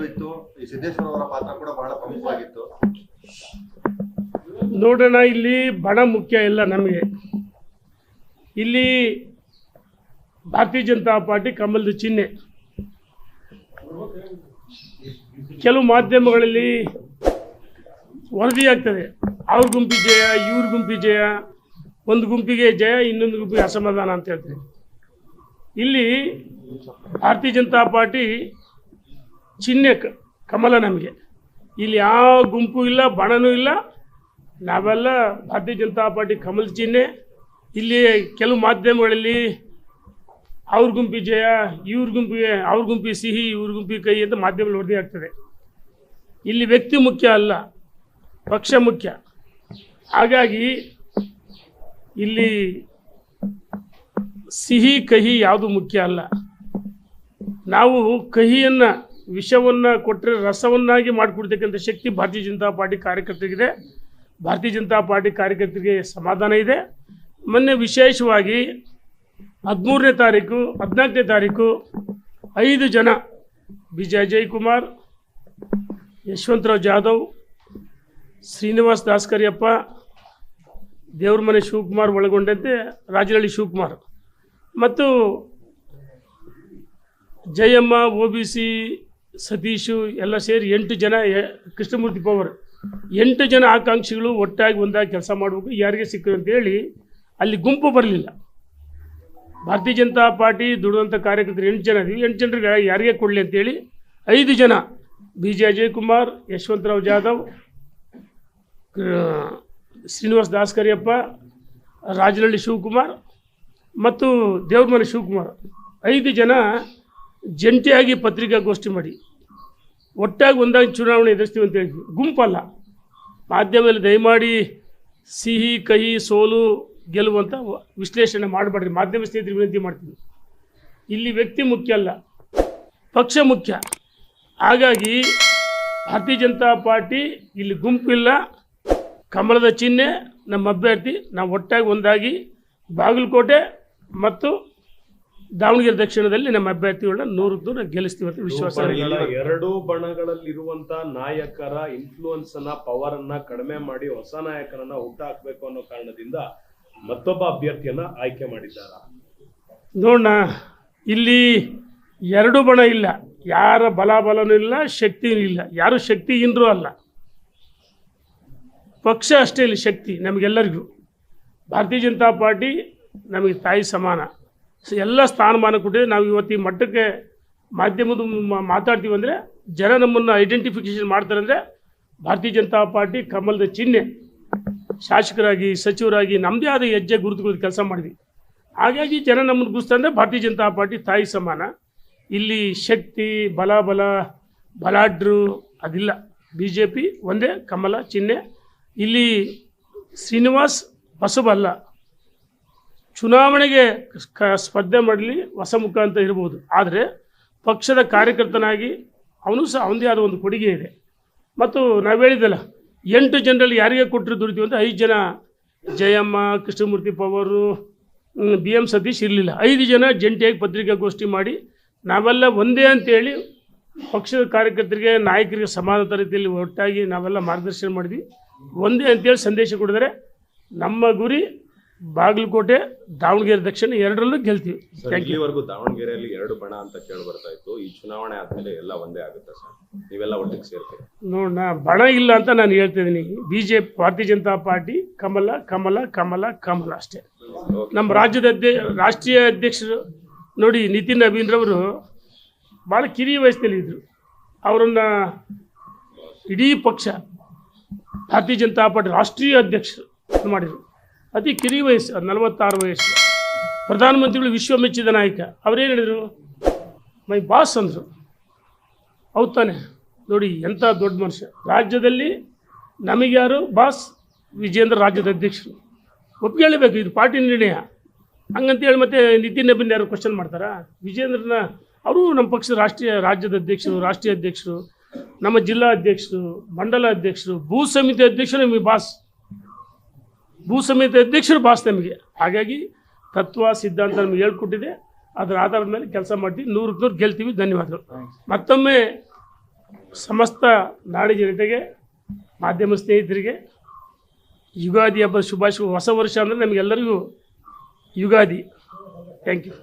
ಗುಂಪುಗಳಿತ್ತು, ಈ ಸಿದ್ದೇಶ್ವರ ಅವರ ಪಾತ್ರ ಕೂಡ ಬಹಳ ಪ್ರಮುಖವಾಗಿತ್ತು. ನೋಡೋಣ, ಇಲ್ಲಿ ಬಣ ಮುಖ್ಯ ಇಲ್ಲ ನಮಗೆ. ಇಲ್ಲಿ ಭಾರತೀಯ ಜನತಾ ಪಾರ್ಟಿ ಕಮಲದ ಚಿಹ್ನೆ. ಕೆಲವು ಮಾಧ್ಯಮಗಳಲ್ಲಿ ವರದಿ ಆಗ್ತದೆ, ಅವ್ರ ಗುಂಪಿಗೆ ಜಯ, ಇವ್ರ ಗುಂಪಿಗೆ ಜಯ, ಒಂದು ಗುಂಪಿಗೆ ಜಯ, ಇನ್ನೊಂದು ಗುಂಪಿಗೆ ಅಸಮಾಧಾನ ಅಂತ ಹೇಳ್ತಾರೆ. ಇಲ್ಲಿ ಭಾರತೀಯ ಜನತಾ ಪಾರ್ಟಿ ಚಿಹ್ನೆ ಕಮಲ ನಮಗೆ. ಇಲ್ಲಿ ಯಾವ ಗುಂಪು ಇಲ್ಲ, ಬಣನೂ ಇಲ್ಲ, ನಾವೆಲ್ಲ ಭಾರತೀಯ ಜನತಾ ಪಾರ್ಟಿ ಕಮಲ ಚಿಹ್ನೆ. ಇಲ್ಲಿ ಕೆಲವು ಮಾಧ್ಯಮಗಳಲ್ಲಿ ಅವ್ರ ಗುಂಪಿ ಜಯ, ಇವ್ರ ಗುಂಪಿಗೆ, ಅವ್ರ ಗುಂಪಿ ಸಿಹಿ, ಇವ್ರ ಗುಂಪಿ ಕೈ ಅಂತ ಮಾಧ್ಯಮದಲ್ಲಿ ವರದಿ ಆಗ್ತದೆ. ಇಲ್ಲಿ ವ್ಯಕ್ತಿ ಮುಖ್ಯ ಅಲ್ಲ, ಪಕ್ಷ ಮುಖ್ಯ. ಹಾಗಾಗಿ ಇಲ್ಲಿ ಸಿಹಿ ಕಹಿ ಯಾವುದು ಮುಖ್ಯ ಅಲ್ಲ. ನಾವು ಕಹಿಯನ್ನು, ವಿಷವನ್ನು ಕೊಟ್ಟರೆ ರಸವನ್ನಾಗಿ ಮಾಡಿಕೊಡ್ತಕ್ಕಂಥ ಶಕ್ತಿ ಭಾರತೀಯ ಜನತಾ ಪಾರ್ಟಿ ಕಾರ್ಯಕರ್ತರಿಗಿದೆ. ಭಾರತೀಯ ಜನತಾ ಪಾರ್ಟಿ ಕಾರ್ಯಕರ್ತರಿಗೆ ಸಮಾಧಾನ ಇದೆ. ಮೊನ್ನೆ ವಿಶೇಷವಾಗಿ 13ನೇ ತಾರೀಕು 14ನೇ ತಾರೀಕು 5 ಜನ ಅಜಯ್ ಕುಮಾರ್, ಯಶವಂತರಾವ್ ಜಾಧವ್, ಶ್ರೀನಿವಾಸ್ ದಾಸ್ಕರಿಯಪ್ಪ, ದೇವ್ರಮನೆ ಶಿವಕುಮಾರ್ ಒಳಗೊಂಡಂತೆ ರಾಜನಹಳ್ಳಿ ಶಿವಕುಮಾರ್ ಮತ್ತು ಜಯಮ್ಮ, OBC ಸತೀಶು ಎಲ್ಲ ಸೇರಿ 8 ಜನ, ಕೃಷ್ಣಮೂರ್ತಿ ಪವರ್, 8 ಜನ ಆಕಾಂಕ್ಷಿಗಳು ಒಟ್ಟಾಗಿ ಒಂದಾಗಿ ಕೆಲಸ ಮಾಡಬೇಕು, ಯಾರಿಗೆ ಸಿಕ್ಕು ಅಂತೇಳಿ ಅಲ್ಲಿ ಗುಂಪು ಬರಲಿಲ್ಲ. ಭಾರತೀಯ ಜನತಾ ಪಾರ್ಟಿ ದುಡಿದಂಥ ಕಾರ್ಯಕರ್ತರು 8 ಜನ ಇದ್ದೀವಿ, 8 ಜನರಿಗೆ ಯಾರಿಗೆ ಕೊಡಲಿ ಅಂತೇಳಿ 5 ಜನ ಅಜಯ್ ಕುಮಾರ್, ಯಶವಂತರಾವ್ ಜಾಧವ್, ಶ್ರೀನಿವಾಸ್ ದಾಸ್ಕರಿಯಪ್ಪ, ರಾಜನಹಳ್ಳಿ ಶಿವಕುಮಾರ್ ಮತ್ತು ದೇವ್ರಮನೆ ಶಿವಕುಮಾರ್ 5 ಜನ ಜಂಟಿಯಾಗಿ ಪತ್ರಿಕಾಗೋಷ್ಠಿ ಮಾಡಿ ಒಟ್ಟಾಗಿ ಒಂದಾಗಿ ಚುನಾವಣೆ ಎದುರಿಸ್ತೀವಿ ಅಂತ ಹೇಳಿದ್ವಿ. ಗುಂಪಲ್ಲ. ಮಾಧ್ಯಮದಲ್ಲಿ ದಯಮಾಡಿ ಸಿಹಿ ಕಹಿ ಸೋಲು ಗೆಲುವಂಥ ವಿಶ್ಲೇಷಣೆ ಮಾಡಬೇಡ್ರಿ. ಮಾಧ್ಯಮ ಸ್ನೇಹಿತರಿಗೆ ವಿನಂತಿ ಮಾಡ್ತೀವಿ. ಇಲ್ಲಿ ವ್ಯಕ್ತಿ ಮುಖ್ಯ ಅಲ್ಲ, ಪಕ್ಷ ಮುಖ್ಯ. ಹಾಗಾಗಿ ಭಾರತೀಯ ಜನತಾ ಪಾರ್ಟಿ ಇಲ್ಲಿ ಗುಂಪಿಲ್ಲ, ಕಮಲದ ಚಿಹ್ನೆ ನಮ್ಮ ಅಭ್ಯರ್ಥಿ. ನಾವು ಒಟ್ಟಾಗಿ ಒಂದಾಗಿ ಬಾಗಲಕೋಟೆ ಮತ್ತು ದಾವಣಗೆರೆ ದಕ್ಷಿಣದಲ್ಲಿ ನಮ್ಮ ಅಭ್ಯರ್ಥಿಗಳನ್ನ 100% ಗೆಲ್ಲಿಸ್ತೀವಿ ಅಂತ ವಿಶ್ವಾಸ. ಎರಡೂ ಬಣಗಳಲ್ಲಿರುವಂತ ನಾಯಕರ ಇನ್ಫ್ಲೂಯೆನ್ಸ್ ಅನ್ನ, ಪವರ್ ಅನ್ನ ಕಡಿಮೆ ಮಾಡಿ ಹೊಸ ನಾಯಕರನ್ನ ಹುಟ್ಟಾಕ್ಬೇಕು ಅನ್ನೋ ಕಾರಣದಿಂದ ಮತ್ತೊಬ್ಬ ಅಭ್ಯರ್ಥಿಯನ್ನ ಆಯ್ಕೆ ಮಾಡಿದ್ದಾರ. ನೋಡೋಣ, ಇಲ್ಲಿ ಎರಡು ಬಣ ಇಲ್ಲ, ಯಾರ ಬಲನೂ ಇಲ್ಲ, ಶಕ್ತಿನೂ ಇಲ್ಲ, ಯಾರು ಶಕ್ತಿಹೀನರೂ ಅಲ್ಲ. ಪಕ್ಷ ಅಷ್ಟೇ ಇಲ್ಲಿ ಶಕ್ತಿ ನಮಗೆಲ್ಲರಿಗೂ. ಭಾರತೀಯ ಜನತಾ ಪಾರ್ಟಿ ನಮಗೆ ತಾಯಿ ಸಮಾನ. ಎಲ್ಲ ಸ್ಥಾನಮಾನ ಕೊಟ್ಟಿದೆ. ನಾವು ಇವತ್ತು ಈ ಮಟ್ಟಕ್ಕೆ ಮಾಧ್ಯಮದ ಮಾತಾಡ್ತೀವಿ ಅಂದರೆ, ಜನ ನಮ್ಮನ್ನು ಐಡೆಂಟಿಫಿಕೇಷನ್ ಮಾಡ್ತಾರೆ ಅಂದರೆ ಭಾರತೀಯ ಜನತಾ ಪಾರ್ಟಿ ಕಮಲದ ಚಿಹ್ನೆ. ಶಾಸಕರಾಗಿ, ಸಚಿವರಾಗಿ ನಮ್ಮದೇ ಆದ ಹೆಜ್ಜೆ ಗುರುತುಗಳು ಕೆಲಸ ಮಾಡಿದ್ವಿ. ಹಾಗಾಗಿ ಜನ ನಮ್ಮನ್ನು ಗುರುತಿಸ್ತಂದರೆ ಭಾರತೀಯ ಜನತಾ ಪಾರ್ಟಿ ತಾಯಿ ಸಮಾನ. ಇಲ್ಲಿ ಶಕ್ತಿ, ಬಲಾಢ್ರು ಅದಿಲ್ಲ. BJP ಒಂದೇ ಕಮಲ ಚಿಹ್ನೆ. ಇಲ್ಲಿ ಶ್ರೀನಿವಾಸ್ ಹೊಸಬಲ್ಲ, ಚುನಾವಣೆಗೆ ಸ್ಪರ್ಧೆ ಮಾಡಲಿ ಹೊಸ ಮುಖ ಅಂತ ಇರ್ಬೋದು. ಆದರೆ ಪಕ್ಷದ ಕಾರ್ಯಕರ್ತನಾಗಿ ಅವನು ಸಹ ಅವನದೇ ಆದ ಒಂದು ಕೊಡುಗೆ ಇದೆ. ಮತ್ತು ನಾವು ಹೇಳಿದ್ದಲ್ಲ, 8 ಜನರಲ್ಲಿ ಯಾರಿಗೆ ಕೊಟ್ಟರು ದುಡಿತೀವಿ ಅಂತ 5 ಜನ ಜಯಮ್ಮ, ಕೃಷ್ಣಮೂರ್ತಿ ಪವರು, BM ಸತೀಶ್ ಇರಲಿಲ್ಲ. 5 ಜನ ಜಂಟಿಯಾಗಿ ಪತ್ರಿಕಾಗೋಷ್ಠಿ ಮಾಡಿ ನಾವೆಲ್ಲ ಒಂದೇ ಅಂತೇಳಿ ಪಕ್ಷದ ಕಾರ್ಯಕರ್ತರಿಗೆ, ನಾಯಕರಿಗೆ ಸಮಾನತ ರೀತಿಯಲ್ಲಿ ಒಟ್ಟಾಗಿ ನಾವೆಲ್ಲ ಮಾರ್ಗದರ್ಶನ ಮಾಡಿದ್ವಿ. ಒಂದೇ ಅಂತೇಳಿ ಸಂದೇಶ ಕೊಡಿದರೆ ನಮ್ಮ ಗುರಿ ಬಾಗಲಕೋಟೆ, ದಾವಣಗೆರೆ ದಕ್ಷಿಣ ಎರಡರಲ್ಲೂ ಗೆಲ್ತೀವಿ. ಇಲ್ಲಿವರೆಗೂ ದಾವಣಗೆರೆಯಲ್ಲಿ 2 ಬಣ ಅಂತ ಕೇಳಿ ಬರ್ತಾ ಇತ್ತು. ಈ ಚುನಾವಣೆ ಆದ್ಮೇಲೆ ಎಲ್ಲ ಒಂದೇ ಆಗುತ್ತೆ ಸರ್? ನೀವೆಲ್ಲ ಒಟ್ಟಿಗೆ ಸೇರ್ತೀವಿ? ನೋಡೋಣ, ಬಣ ಇಲ್ಲ ಅಂತ ನಾನು ಹೇಳ್ತಿದ್ದೀನಿ. BJP ಭಾರತೀಯ ಜನತಾ ಪಾರ್ಟಿ ಕಮಲ ಕಮಲ ಕಮಲ ಕಮಲ ಅಷ್ಟೇ. ನಮ್ಮ ರಾಜ್ಯದ ರಾಷ್ಟ್ರೀಯ ಅಧ್ಯಕ್ಷರು ನೋಡಿ, ನಿತಿನ್ ನವೀನ್ರವರು ಭಾಳ ಕಿರಿಯ ವಯಸ್ಸಿನಲ್ಲಿ ಇದ್ದರು. ಅವರನ್ನು ಇಡೀ ಪಕ್ಷ ಭಾರತೀಯ ಜನತಾ ಪಾರ್ಟಿ ರಾಷ್ಟ್ರೀಯ ಅಧ್ಯಕ್ಷರು ಮಾಡಿದರು. ಅತಿ ಕಿರಿಯ ವಯಸ್ಸು, 46 ವಯಸ್ಸು. ಪ್ರಧಾನಮಂತ್ರಿಗಳು ವಿಶ್ವ ಮೆಚ್ಚಿದ ನಾಯಕ. ಅವರೇನು ಹೇಳಿದರು? ಮೈ ಬಾಸ್ ಅಂದರು. ಹೌದು ತಾನೆ? ನೋಡಿ ಎಂಥ ದೊಡ್ಡ ಮನುಷ್ಯ. ರಾಜ್ಯದಲ್ಲಿ ನಮಗೆ ಯಾರು ಬಾಸ್? ವಿಜೇಂದ್ರ ರಾಜ್ಯದ ಅಧ್ಯಕ್ಷರು. ಒಪ್ಪಿಗೆ ಹೇಳಬೇಕು, ಇದು ಪಾರ್ಟಿ ನಿರ್ಣಯ ಹಂಗಂತೇಳಿ. ಮತ್ತು ನಿತಿನ್ ನಬೀನ್ ಯಾರು ಕ್ವಶನ್ ಮಾಡ್ತಾರಾ? ವಿಜೇಂದ್ರನ ಅವರು ನಮ್ಮ ಪಕ್ಷದ ರಾಜ್ಯದ ಅಧ್ಯಕ್ಷರು, ರಾಷ್ಟ್ರೀಯ ಅಧ್ಯಕ್ಷರು, ನಮ್ಮ ಜಿಲ್ಲಾ ಅಧ್ಯಕ್ಷರು, ಮಂಡಲ ಅಧ್ಯಕ್ಷರು, ಭೂ ಸಮಿತಿ ಅಧ್ಯಕ್ಷರು ನಮಗೆ ಬಾಸ್. ಭೂ ಸಮಿತಿ ಅಧ್ಯಕ್ಷರು ಬಾಸ್ ನಮಗೆ. ಹಾಗಾಗಿ ತತ್ವ ಸಿದ್ಧಾಂತ ನಮಗೆ ಹೇಳ್ಕೊಟ್ಟಿದೆ. ಅದರ ಆಧಾರದ ಮೇಲೆ ಕೆಲಸ ಮಾಡ್ತೀವಿ. 100% ಗೆಲ್ತೀವಿ. ಧನ್ಯವಾದಗಳು. ಮತ್ತೊಮ್ಮೆ ಸಮಸ್ತ ನಾಡಿ ಜನತೆಗೆ, ಮಾಧ್ಯಮ ಸ್ನೇಹಿತರಿಗೆ ಯುಗಾದಿ ಹಬ್ಬದ ಶುಭಾಶಯ. ಹೊಸ ವರ್ಷ ಅಂದರೆ ನಮಗೆಲ್ಲರಿಗೂ ಯುಗಾದಿ. Thank you.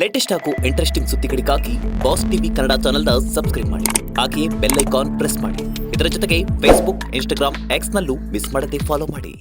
ಲೇಟೆಸ್ಟ್ ಹಾಗೂ ಇಂಟ್ರೆಸ್ಟಿಂಗ್ ಸುದ್ದಿಗಳಿಗಾಗಿ ಬಾಸ್ ಟಿವಿ ಕನ್ನಡ ಚಾನೆಲ್ನ ಸಬ್ಸ್ಕ್ರೈಬ್ ಮಾಡಿ. ಹಾಗೆಯೇ ಬೆಲ್ ಐಕಾನ್ ಪ್ರೆಸ್ ಮಾಡಿ. ಇದರ ಜೊತೆಗೆ ಫೇಸ್ಬುಕ್, ಇನ್ಸ್ಟಾಗ್ರಾಮ್, ಎಕ್ಸ್ನಲ್ಲೂ ಮಿಸ್ ಮಾಡದೆ ಫಾಲೋ ಮಾಡಿ.